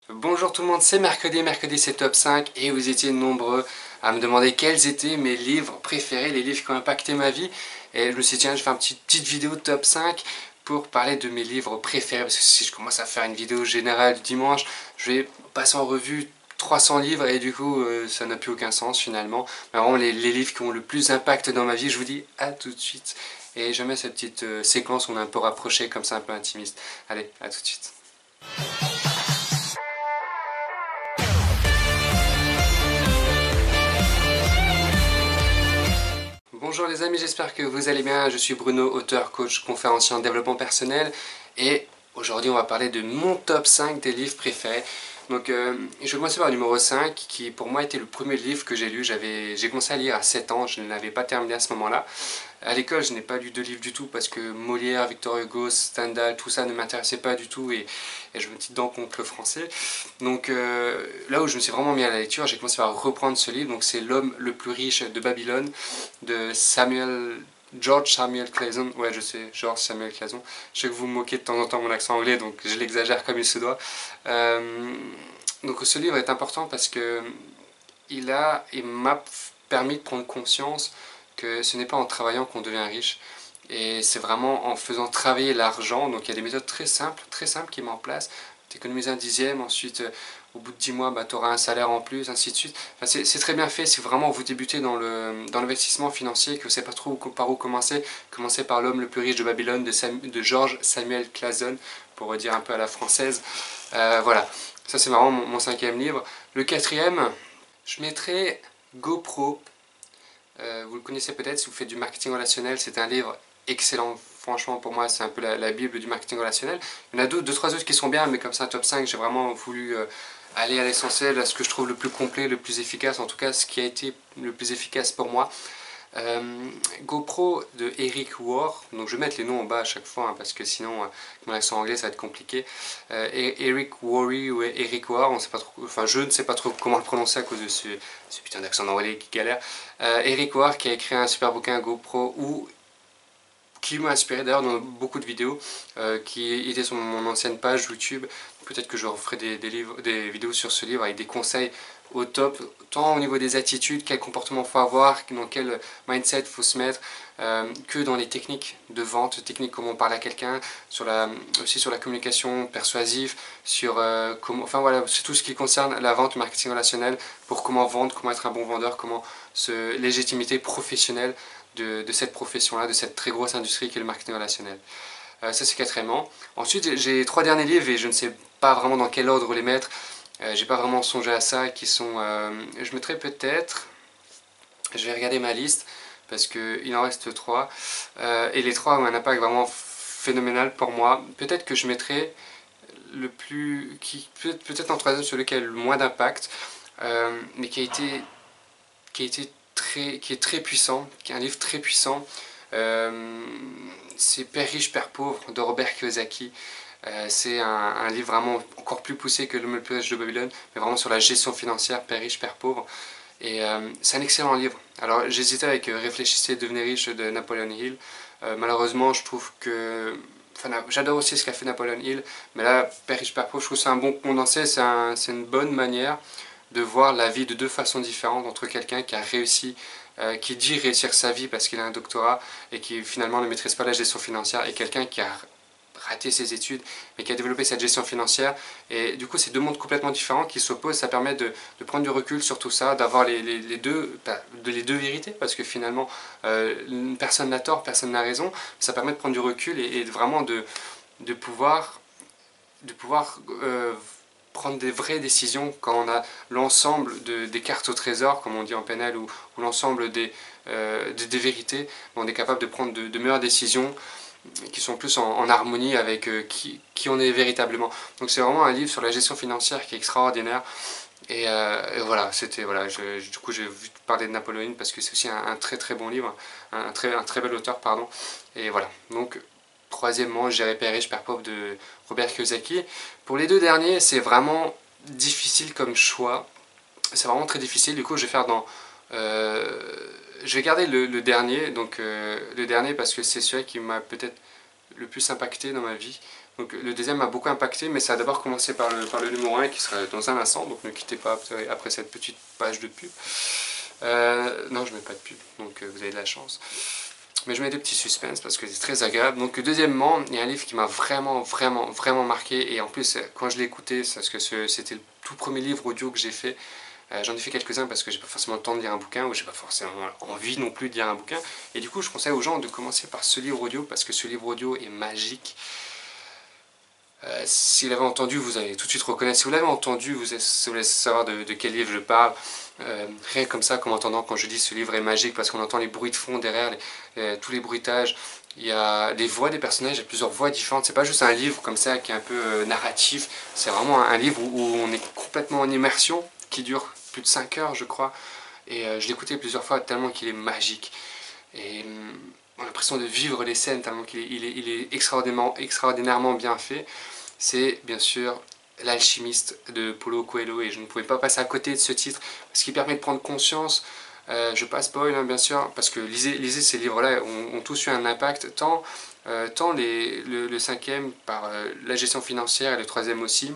Bonjour tout le monde, c'est mercredi c'est top 5 et vous étiez nombreux à me demander quels étaient mes livres préférés, les livres qui ont impacté ma vie. Et je me suis dit tiens, je vais faire une petite vidéo top 5 pour parler de mes livres préférés, parce que si je commence à faire une vidéo générale du dimanche, je vais passer en revue 300 livres et du coup ça n'a plus aucun sens finalement. Mais vraiment les livres qui ont le plus d'impact dans ma vie, je vous dis à tout de suite. Et jamais cette petite séquence où on est un peu rapproché comme ça, un peu intimiste. Allez, à tout de suite. Bonjour les amis, j'espère que vous allez bien. Je suis Bruno, auteur, coach, conférencier en développement personnel. Et aujourd'hui, on va parler de mon top 5 des livres préférés. Donc, je vais commencer par le numéro 5, qui pour moi était le premier livre que j'ai lu. J'ai commencé à lire à 7 ans, je ne l'avais pas terminé à ce moment-là. À l'école, je n'ai pas lu de livre du tout parce que Molière, Victor Hugo, Stendhal, tout ça ne m'intéressait pas du tout et je me dis dedans contre le français. Donc là où je me suis vraiment mis à la lecture, j'ai commencé par reprendre ce livre. Donc c'est L'homme le plus riche de Babylone de George Samuel Clayton. Ouais, je sais, George Samuel Clayton. Je sais que vous vous moquez de temps en temps mon accent anglais, donc je l'exagère comme il se doit. Donc ce livre est important parce que il m'a permis de prendre conscience que ce n'est pas en travaillant qu'on devient riche. Et c'est vraiment en faisant travailler l'argent. Donc il y a des méthodes très simples qui mettent en place. Tu économises un dixième, ensuite au bout de 10 mois, tu auras un salaire en plus, ainsi de suite. Enfin, c'est très bien fait si vraiment vous débutez dans l'investissement financier, que vous ne savez pas trop par où commencer. Commencez par L'homme le plus riche de Babylone de George Samuel Clayton, pour dire un peu à la française. Voilà, ça c'est vraiment mon cinquième livre. Le quatrième, je mettrai GoPro. Vous le connaissez peut-être si vous faites du marketing relationnel, c'est un livre excellent. Franchement, pour moi, c'est un peu la Bible du marketing relationnel. Il y en a deux, trois autres qui sont bien, mais comme c'est un top 5, j'ai vraiment voulu aller à l'essentiel, à ce que je trouve le plus complet, le plus efficace, en tout cas ce qui a été le plus efficace pour moi. GoPro de Eric Worre, donc je vais mettre les noms en bas à chaque fois parce que sinon mon accent anglais ça va être compliqué. Eric Worre ou Eric Worre, on sait pas trop, enfin je ne sais pas trop comment le prononcer à cause de ce putain d'accent anglais qui galère. Eric Worre qui a écrit un super bouquin GoPro qui m'a inspiré d'ailleurs dans beaucoup de vidéos qui étaient sur mon ancienne page YouTube. Peut-être que je referai des vidéos sur ce livre avec des conseils au top, tant au niveau des attitudes, quel comportement il faut avoir, dans quel mindset il faut se mettre, que dans les techniques de vente, techniques comment on parle à quelqu'un, aussi sur la communication persuasive, sur enfin voilà, c'est tout ce qui concerne la vente, le marketing relationnel, pour comment vendre, comment être un bon vendeur, comment se légitimité professionnelle de cette profession-là, de cette très grosse industrie qui est le marketing relationnel. Ça c'est quatrièmement. Ensuite j'ai trois derniers livres et je ne sais pas vraiment dans quel ordre les mettre. J'ai pas vraiment songé à ça, qui sont... je mettrais peut-être... Je vais regarder ma liste, parce qu'il en reste trois. Et les trois ont un impact vraiment phénoménal pour moi. Peut-être que je mettrais le plus... peut-être en troisième celui qui a le moins d'impact, mais qui est très puissant, qui est un livre très puissant. C'est Père riche, Père pauvre de Robert Kiyosaki. C'est un livre vraiment encore plus poussé que L'homme le plus riche de Babylone, mais vraiment sur la gestion financière, Père riche, Père pauvre. Et c'est un excellent livre. Alors j'hésitais avec Réfléchissez, devenez riche de Napoleon Hill. Malheureusement, je trouve que... Enfin, j'adore aussi ce qu'a fait Napoleon Hill, mais là, Père riche, Père pauvre, je trouve que c'est un bon condensé, c'est une bonne manière de voir la vie de deux façons différentes entre quelqu'un qui a réussi, qui dit réussir sa vie parce qu'il a un doctorat et qui finalement ne maîtrise pas la gestion financière, et quelqu'un qui a raté ses études mais qui a développé cette gestion financière. Et du coup c'est deux mondes complètement différents qui s'opposent. Ça permet de prendre du recul sur tout ça, d'avoir les deux vérités, parce que finalement personne n'a tort, personne n'a raison. Ça permet de prendre du recul et vraiment de pouvoir prendre des vraies décisions quand on a l'ensemble des cartes au trésor, comme on dit en PNL, ou l'ensemble des vérités. On est capable de prendre de meilleures décisions qui sont plus en harmonie avec qui on est véritablement. Donc c'est vraiment un livre sur la gestion financière qui est extraordinaire. Et voilà, du coup j'ai vu parler de Napoléon parce que c'est aussi un très très bon livre, un très bel auteur, pardon. Et voilà, donc troisièmement, je dirais Père riche, Père pauvre de Robert Kiyosaki. Pour les deux derniers, c'est vraiment difficile comme choix. C'est vraiment très difficile. Du coup, je vais faire dans... je vais garder le dernier, donc le dernier parce que c'est celui qui m'a peut-être le plus impacté dans ma vie. Donc le deuxième m'a beaucoup impacté, mais ça a d'abord commencé par le numéro 1 qui sera dans un instant, donc ne quittez pas après cette petite page de pub. Non, je mets pas de pub, donc vous avez de la chance. Mais je mets des petits suspens parce que c'est très agréable. Donc deuxièmement, il y a un livre qui m'a vraiment marqué. Et en plus, quand je l'ai écouté, c'est parce que c'était le tout premier livre audio que j'ai fait. J'en ai fait quelques-uns parce que j'ai pas forcément le temps de lire un bouquin, ou j'ai pas forcément envie non plus de lire un bouquin. Et du coup, je conseille aux gens de commencer par ce livre audio parce que ce livre audio est magique. Si vous l'avez entendu, vous allez tout de suite reconnaître. Si vous l'avez entendu, vous allez savoir de quel livre je parle. Rien comme ça, comme entendant quand je dis ce livre est magique, parce qu'on entend les bruits de fond derrière, tous les bruitages. Il y a les voix des personnages, il y a plusieurs voix différentes. C'est pas juste un livre comme ça qui est un peu narratif. C'est vraiment un livre où on est complètement en immersion, qui dure plus de 5 heures, je crois. Et je l'ai écouté plusieurs fois tellement qu'il est magique. Et on a l'impression de vivre les scènes tellement qu'il est extraordinairement bien fait. C'est bien sûr L'Alchimiste de Paulo Coelho, et je ne pouvais pas passer à côté de ce titre parce qu'il permet de prendre conscience. Je ne vais pas spoil hein, bien sûr, parce que lisez ces livres-là, ont tous eu un impact, tant le cinquième par la gestion financière et le troisième aussi,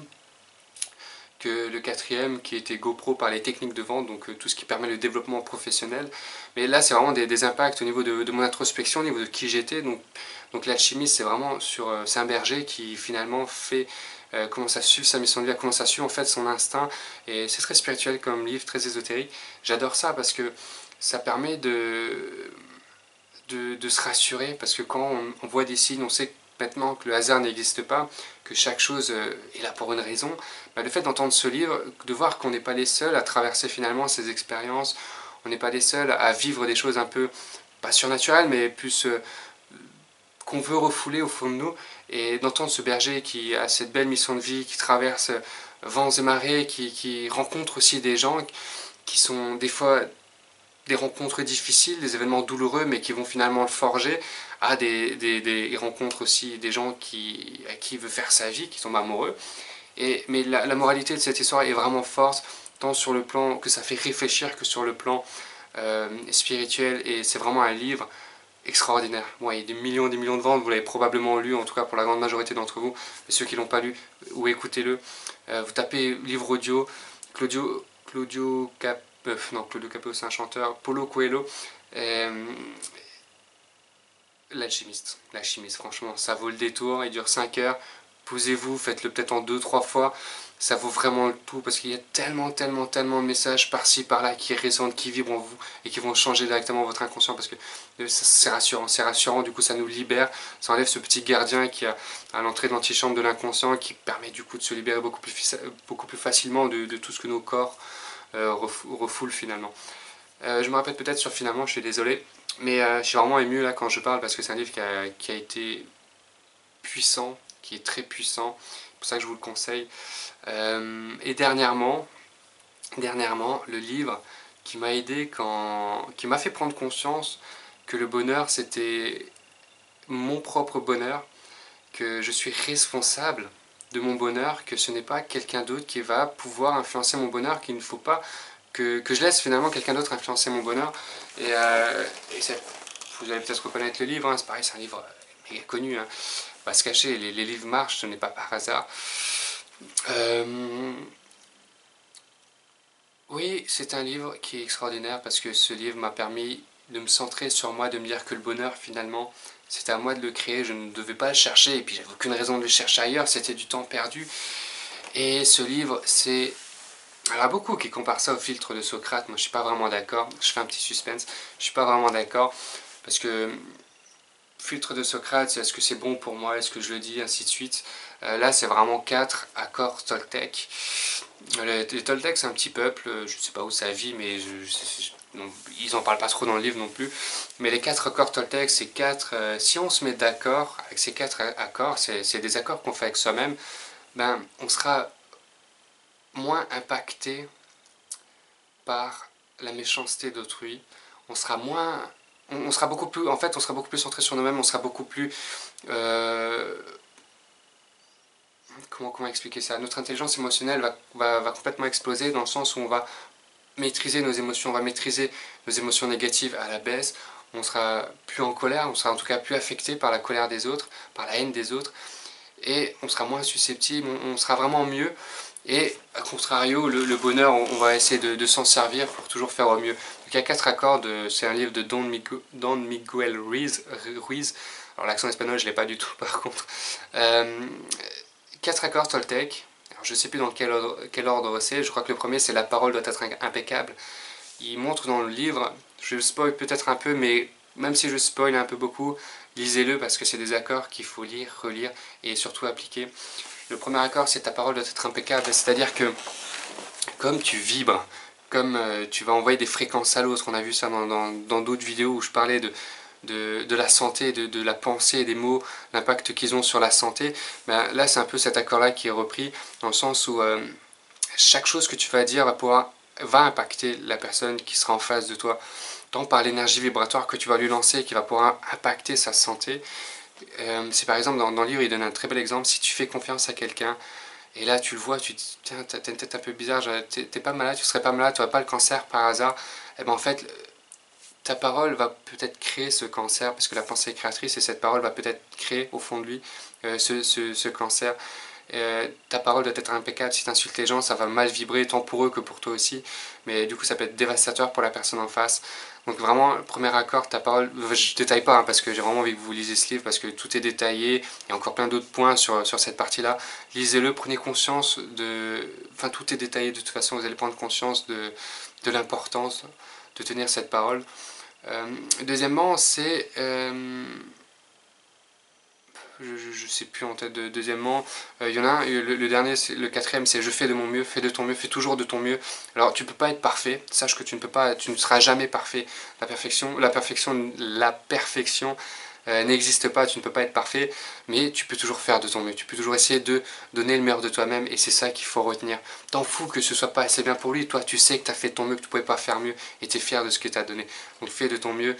que le quatrième qui était GoPro par les techniques de vente, donc tout ce qui permet le développement professionnel. Mais là c'est vraiment des impacts au niveau de mon introspection, au niveau de qui j'étais. Donc l'alchimiste c'est vraiment sur c'est un berger qui finalement commence à suivre sa mission de vie, commence à suivre en fait son instinct, et c'est très spirituel comme livre, très ésotérique. J'adore ça parce que ça permet de se rassurer, parce que quand on voit des signes, on sait maintenant que le hasard n'existe pas, que chaque chose est là pour une raison. Bah, le fait d'entendre ce livre, de voir qu'on n'est pas les seuls à traverser finalement ces expériences, on n'est pas les seuls à vivre des choses un peu, pas surnaturelles, mais plus qu'on veut refouler au fond de nous, et d'entendre ce berger qui a cette belle mission de vie, qui traverse vents et marées, qui rencontre aussi des gens qui sont des fois des rencontres difficiles, des événements douloureux, mais qui vont finalement le forger, il rencontre aussi des gens à qui il veut faire sa vie, qui sont amoureux. Mais la moralité de cette histoire est vraiment forte, tant sur le plan que ça fait réfléchir que sur le plan spirituel, et c'est vraiment un livre extraordinaire. Bon, il y a des millions de ventes, vous l'avez probablement lu, en tout cas pour la grande majorité d'entre vous, mais ceux qui ne l'ont pas lu, ou écoutez-le, vous tapez livre audio, Claudio Capéo c'est un chanteur, Paulo Coelho, L'Alchimiste, franchement, ça vaut le détour, il dure 5 heures, posez-vous, faites-le peut-être en 2-3 fois, ça vaut vraiment le tout, parce qu'il y a tellement de messages par-ci, par-là, qui résonnent, qui vibrent en vous, et qui vont changer directement votre inconscient, parce que c'est rassurant, du coup ça nous libère, ça enlève ce petit gardien qui a à l'entrée de l'antichambre de l'inconscient, qui permet du coup de se libérer beaucoup plus facilement de tout ce que nos corps refoulent finalement. Je me répète peut-être sur finalement, je suis désolé, mais je suis vraiment ému là quand je parle, parce que c'est un livre qui a été puissant, qui est très puissant, c'est pour ça que je vous le conseille. Et dernièrement, le livre qui m'a aidé, qui m'a fait prendre conscience que le bonheur c'était mon propre bonheur, que je suis responsable de mon bonheur, que ce n'est pas quelqu'un d'autre qui va pouvoir influencer mon bonheur, qu'il ne faut pas que je laisse finalement quelqu'un d'autre influencer mon bonheur. Et vous allez peut-être reconnaître le livre, hein, c'est pareil, c'est un livre méga connu, hein. Pas se cacher, les livres marchent, ce n'est pas par hasard. Oui, c'est un livre qui est extraordinaire, parce que ce livre m'a permis de me centrer sur moi, de me dire que le bonheur finalement c'était à moi de le créer, je ne devais pas le chercher, et puis j'avais aucune raison de le chercher ailleurs, c'était du temps perdu. Et ce livre, c'est... Alors, il y a beaucoup qui comparent ça au filtre de Socrate, moi je suis pas vraiment d'accord, je fais un petit suspense, je suis pas vraiment d'accord, parce que filtre de Socrate, est-ce que c'est bon pour moi, est-ce que je le dis, ainsi de suite. Là c'est vraiment 4 accords Toltec. Les Toltecs c'est un petit peuple, je ne sais pas où ça vit, mais ils en parlent pas trop dans le livre non plus. Mais les 4 accords Toltec, c'est 4, si on se met d'accord avec ces 4 accords, c'est des accords qu'on fait avec soi-même, ben on sera moins impacté par la méchanceté d'autrui, on sera moins... On sera beaucoup plus, en fait, on sera beaucoup plus centré sur nous-mêmes, on sera beaucoup plus... comment expliquer ça? Notre intelligence émotionnelle va complètement exploser, dans le sens où on va maîtriser nos émotions, on va maîtriser nos émotions négatives à la baisse, on sera plus en colère, on sera en tout cas plus affecté par la colère des autres, par la haine des autres, et on sera moins susceptible, on sera vraiment mieux. Et à contrario, le bonheur, on va essayer de s'en servir pour toujours faire au mieux. Donc il y a 4 accords, c'est un livre de Don Miguel Ruiz. Alors l'accent espagnol, je ne l'ai pas du tout par contre. 4 accords Toltec. Alors, je ne sais plus dans quel ordre c'est, je crois que le premier c'est la parole doit être impeccable. Il montre dans le livre, je spoil peut-être un peu, mais même si je spoil un peu beaucoup, lisez-le parce que c'est des accords qu'il faut lire, relire et surtout appliquer. Le premier accord, c'est ta parole doit être impeccable, c'est-à-dire que comme tu vibres, comme tu vas envoyer des fréquences à l'autre, on a vu ça dans d'autres vidéos où je parlais de la santé, de la pensée, des mots, l'impact qu'ils ont sur la santé, ben là c'est un peu cet accord-là qui est repris, dans le sens où chaque chose que tu vas dire va impacter la personne qui sera en face de toi, tant par l'énergie vibratoire que tu vas lui lancer, qui va pouvoir impacter sa santé. C'est par exemple dans le livre, il donne un très bel exemple, si tu fais confiance à quelqu'un, et là tu le vois, tu te dis, tiens, t'as une tête un peu bizarre, t'es pas malade, tu serais pas malade, tu n'aurais pas le cancer par hasard, et ben en fait, ta parole va peut-être créer ce cancer, parce que la pensée est créatrice, et cette parole va peut-être créer au fond de lui ce cancer. Ta parole doit être impeccable, si tu insultes les gens, ça va mal vibrer, tant pour eux que pour toi aussi, mais du coup ça peut être dévastateur pour la personne en face. Donc vraiment, premier accord, ta parole, je ne détaille pas, hein, parce que j'ai vraiment envie que vous lisiez ce livre, parce que tout est détaillé, il y a encore plein d'autres points sur cette partie-là. Lisez-le, prenez conscience de... Enfin, tout est détaillé de toute façon, vous allez prendre conscience de l'importance de tenir cette parole. Deuxièmement, c'est... je sais plus en tête. Deuxièmement, il y en a un, le dernier, le quatrième, c'est je fais de mon mieux, fais de ton mieux, fais toujours de ton mieux. Alors tu peux pas être parfait, sache que tu ne peux pas, tu ne seras jamais parfait. La perfection n'existe pas, tu ne peux pas être parfait, mais tu peux toujours faire de ton mieux, tu peux toujours essayer de donner le meilleur de toi-même, et c'est ça qu'il faut retenir. T'en fous que ce soit pas assez bien pour lui, toi tu sais que tu as fait de ton mieux, que tu ne pouvais pas faire mieux, et tu es fier de ce que tu as donné. Donc fais de ton mieux.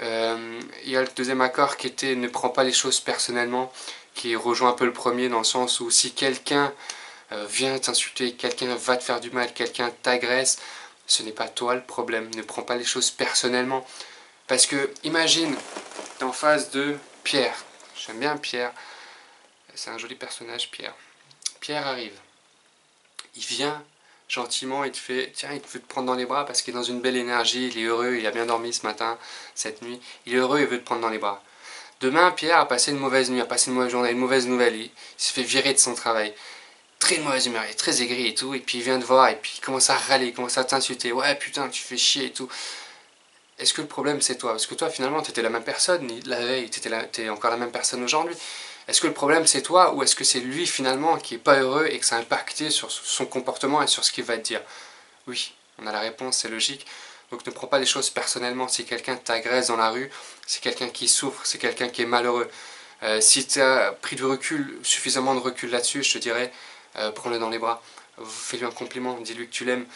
Il y a le deuxième accord qui était ne prends pas les choses personnellement, qui rejoint un peu le premier dans le sens où si quelqu'un vient t'insulter, quelqu'un va te faire du mal, quelqu'un t'agresse, ce n'est pas toi le problème, ne prends pas les choses personnellement. Parce que imagine, t'es en face de Pierre, j'aime bien Pierre, c'est un joli personnage Pierre. Pierre arrive, il vient gentiment, il te fait, tiens, il veut te prendre dans les bras parce qu'il est dans une belle énergie, il est heureux, il a bien dormi ce matin, cette nuit, il est heureux, il veut te prendre dans les bras. Demain, Pierre a passé une mauvaise nuit, a passé une mauvaise journée, une mauvaise nouvelle, il se fait virer de son travail, très de mauvaise humeur, il est très aigri et tout, et puis il vient te voir, et puis il commence à râler, il commence à t'insulter, ouais putain, tu fais chier et tout. Est-ce que le problème c'est toi? Parce que toi finalement tu étais la même personne la veille, t'es encore la même personne aujourd'hui. Est-ce que le problème c'est toi ou est-ce que c'est lui finalement qui est pas heureux et que ça a impacté sur son comportement et sur ce qu'il va te dire? Oui, on a la réponse, c'est logique. Donc ne prends pas les choses personnellement. Si quelqu'un t'agresse dans la rue, c'est quelqu'un qui souffre, c'est quelqu'un qui est malheureux. Si tu as pris du recul, suffisamment de recul là-dessus, je te dirais, prends-le dans les bras. Fais-lui un compliment, dis-lui que tu l'aimes.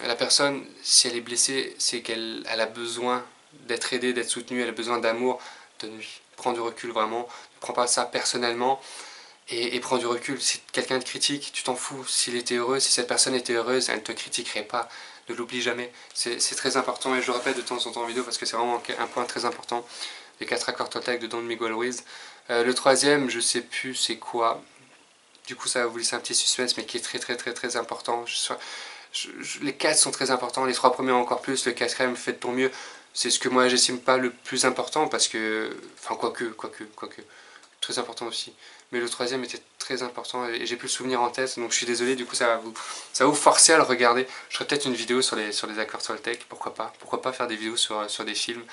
La personne, si elle est blessée, c'est qu'elle a besoin d'être aidée, d'être soutenue, elle a besoin d'amour. Donne-lui. Prends du recul vraiment. Ne prends pas ça personnellement. Et prends du recul. Si quelqu'un te critique, tu t'en fous. S'il était heureux, si cette personne était heureuse, elle ne te critiquerait pas. Ne l'oublie jamais. C'est très important et je le répète de temps en temps en vidéo parce que c'est vraiment un point très important. Les 4 accords Toltec de Don Miguel Ruiz. Le troisième, je sais plus c'est quoi. Du coup, ça va vous laisser un petit suspense, mais qui est très important. Les 4 sont très importants, les 3 premiers encore plus, le 4ème, fais de ton mieux. C'est ce que moi j'estime pas le plus important parce que. Enfin, quoique. Très important aussi. Mais le 3ème était très important et j'ai plus le souvenir en tête, donc je suis désolé, du coup ça va vous forcer à le regarder. Je ferai peut-être une vidéo sur les accords Toltec, pourquoi pas faire des vidéos sur des films.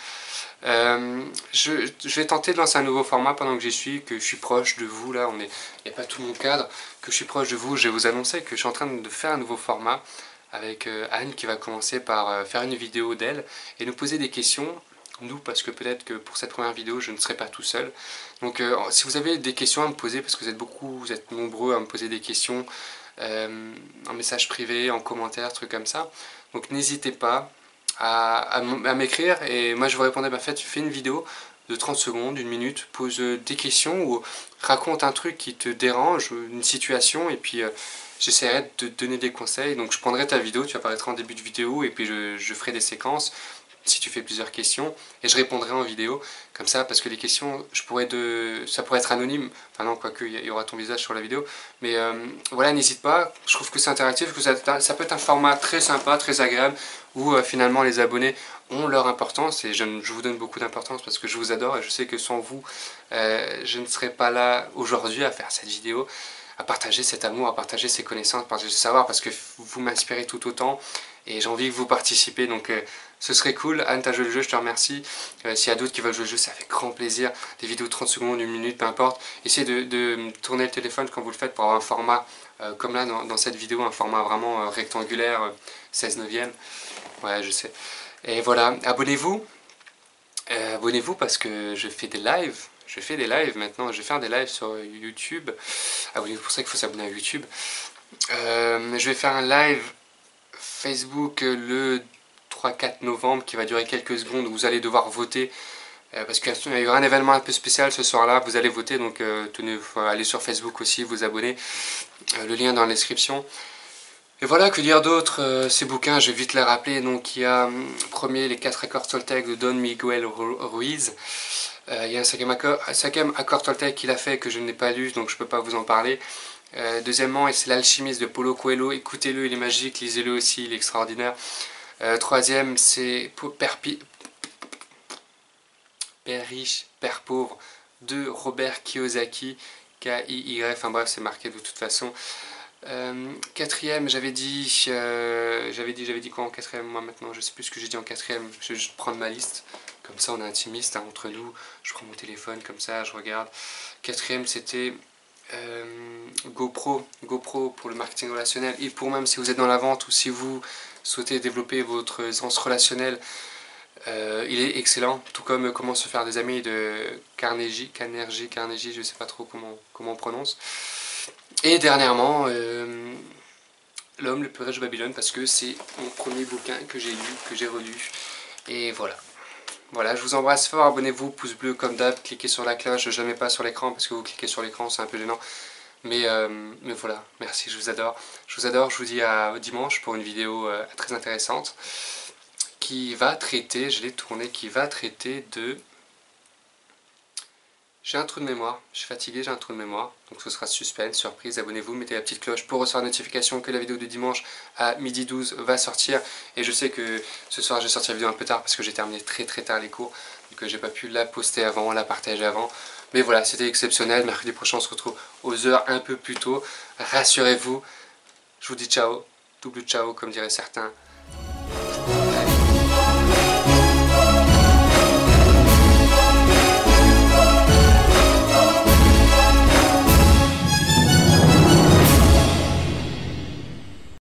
Je vais tenter de lancer un nouveau format pendant que j'y suis, que je suis proche de vous, là, il n'y a pas tout mon cadre, que je suis proche de vous, je vais vous annoncer que je suis en train de faire un nouveau format avec Anne qui va commencer par faire une vidéo d'elle et nous poser des questions. Nous, parce que peut-être que pour cette première vidéo, je ne serai pas tout seul. Donc si vous avez des questions à me poser, parce que vous êtes nombreux à me poser des questions en message privé, en commentaire, trucs comme ça, donc n'hésitez pas à m'écrire et moi je vous répondrai, bah, fais une vidéo de 30 secondes, une minute, pose des questions ou raconte un truc qui te dérange, une situation, et puis j'essaierai de te donner des conseils. Donc je prendrai ta vidéo, tu apparaîtras en début de vidéo et puis je ferai des séquences. si tu fais plusieurs questions, et je répondrai en vidéo, comme ça, parce que les questions, ça pourrait être anonyme, enfin non, quoique, il y aura ton visage sur la vidéo, mais voilà, n'hésite pas, je trouve que c'est interactif, que ça peut être un format très sympa, très agréable, où finalement les abonnés ont leur importance, et je vous donne beaucoup d'importance parce que je vous adore, et je sais que sans vous, je ne serais pas là aujourd'hui à faire cette vidéo, à partager cet amour, à partager ces connaissances, à partager ce savoir, parce que vous m'inspirez tout autant, et j'ai envie que vous participiez, donc ce serait cool. Anne, t'as joué le jeu, je te remercie. S'il y a d'autres qui veulent jouer le jeu, ça fait grand plaisir. Des vidéos de 30 secondes, 1 minute, peu importe. Essayez de tourner le téléphone quand vous le faites pour avoir un format, comme là dans cette vidéo, un format vraiment rectangulaire, 16/9. Ouais, je sais. Et voilà, abonnez-vous. Abonnez-vous parce que je fais des lives. Je fais des lives maintenant. Je vais faire des lives sur YouTube. Abonnez-vous, pour ça qu'il faut s'abonner à YouTube. Je vais faire un live Facebook le 3-4 novembre qui va durer quelques secondes où vous allez devoir voter parce qu'il y aura un événement un peu spécial ce soir-là, vous allez voter, donc tenez, allez sur Facebook aussi, vous abonner, le lien dans la description. Et voilà, que dire d'autre, ces bouquins, je vais vite les rappeler. Donc il y a premier les 4 accords Toltec de Don Miguel Ruiz. Il y a un cinquième accord Toltec qu'il a fait que je n'ai pas lu, donc je ne peux pas vous en parler. Deuxièmement, c'est l'alchimiste de Paulo Coelho, écoutez-le, il est magique, lisez-le aussi, il est extraordinaire. Troisième, c'est Père riche, Père pauvre de Robert Kiyosaki, K-I-Y, enfin bref, c'est marqué de toute façon. Quatrième, j'avais dit quoi en quatrième, moi maintenant, je sais plus ce que j'ai dit en quatrième, je vais juste prendre ma liste, comme ça on est intimiste hein, entre nous, je prends mon téléphone comme ça, je regarde. Quatrième, c'était GoPro pour le marketing relationnel, et pour même si vous êtes dans la vente ou si vous souhaitez développer votre sens relationnel, il est excellent, tout comme Comment se faire des amis de Carnegie, je sais pas trop comment on prononce. Et dernièrement, L'homme le plus riche de Babylone, parce que c'est mon premier bouquin que j'ai lu, que j'ai relu. Et voilà. Voilà, je vous embrasse fort, abonnez-vous, pouce bleu comme d'hab, cliquez sur la cloche, je ne mets pas sur l'écran parce que vous cliquez sur l'écran, c'est un peu gênant. Mais voilà, merci, je vous adore. Je vous adore, je vous dis à dimanche pour une vidéo très intéressante qui va traiter, je l'ai tournée, qui va traiter de... J'ai un trou de mémoire, je suis fatigué, j'ai un trou de mémoire, donc ce sera suspense, surprise, abonnez-vous, mettez la petite cloche pour recevoir la notification que la vidéo de dimanche à 12h va sortir. Et je sais que ce soir je vais sortir la vidéo un peu tard parce que j'ai terminé très tard les cours, donc j'ai pas pu la poster avant, la partager avant. Mais voilà, c'était exceptionnel, mercredi prochain on se retrouve aux heures un peu plus tôt, rassurez-vous, je vous dis ciao, double ciao comme diraient certains.